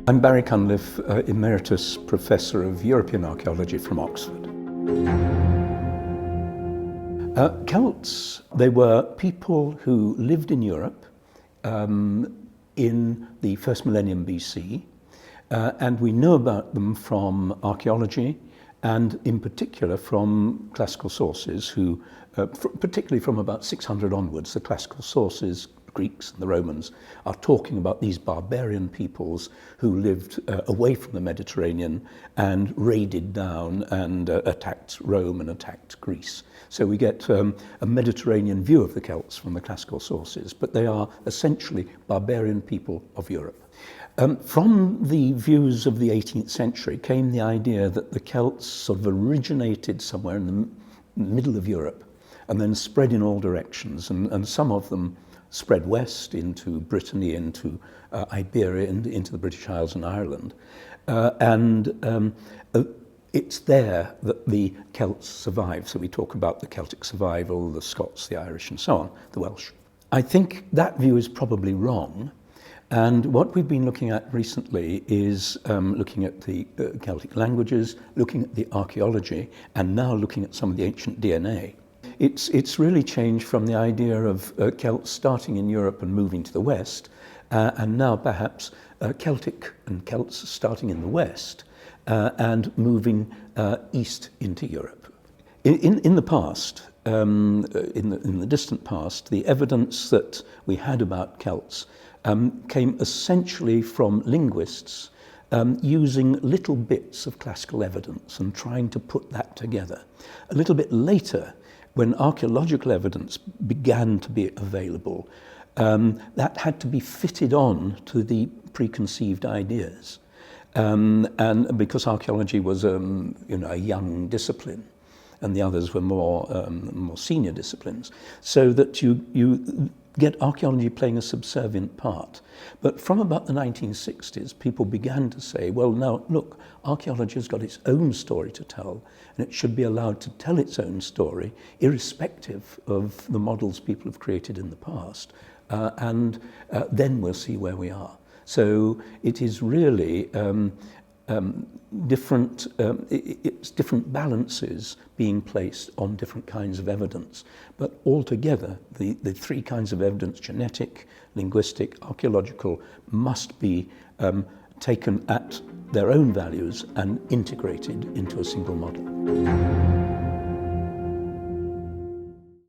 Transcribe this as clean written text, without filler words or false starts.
I'm Barry Cunliffe, Emeritus Professor of European Archaeology from Oxford. Celts, they were people who lived in Europe in the first millennium BC, and we know about them from archaeology and in particular from classical sources who, particularly from about 600 onwards, the classical sources, Greeks and the Romans, are talking about these barbarian peoples who lived away from the Mediterranean and raided down and attacked Rome and attacked Greece. So we get a Mediterranean view of the Celts from the classical sources, but they are essentially barbarian people of Europe. From the views of the 18th century came the idea that the Celts sort of originated somewhere in the middle of Europe and then spread in all directions, and some of them spread west into Brittany, into Iberia, into the British Isles and Ireland. It's there that the Celts survive. So we talk about the Celtic survival, the Scots, the Irish and so on, the Welsh. I think that view is probably wrong. And what we've been looking at recently is looking at the Celtic languages, looking at the archaeology, and now looking at some of the ancient DNA. It's really changed from the idea of Celts starting in Europe and moving to the west, and now perhaps Celtic and Celts starting in the west and moving east into Europe. In the past, in the distant past, the evidence that we had about Celts came essentially from linguists using little bits of classical evidence and trying to put that together. A little bit later, when archaeological evidence began to be available, that had to be fitted on to the preconceived ideas. And because archaeology was a young discipline, and the others were more senior disciplines, so that you get archaeology playing a subservient part. But from about the 1960s, people began to say, well, now, look, archaeology has got its own story to tell, and it should be allowed to tell its own story, irrespective of the models people have created in the past, and then we'll see where we are. So it is really it's different balances being placed on different kinds of evidence. But altogether, the three kinds of evidence, genetic, linguistic, archaeological, must be taken at their own values and integrated into a single model.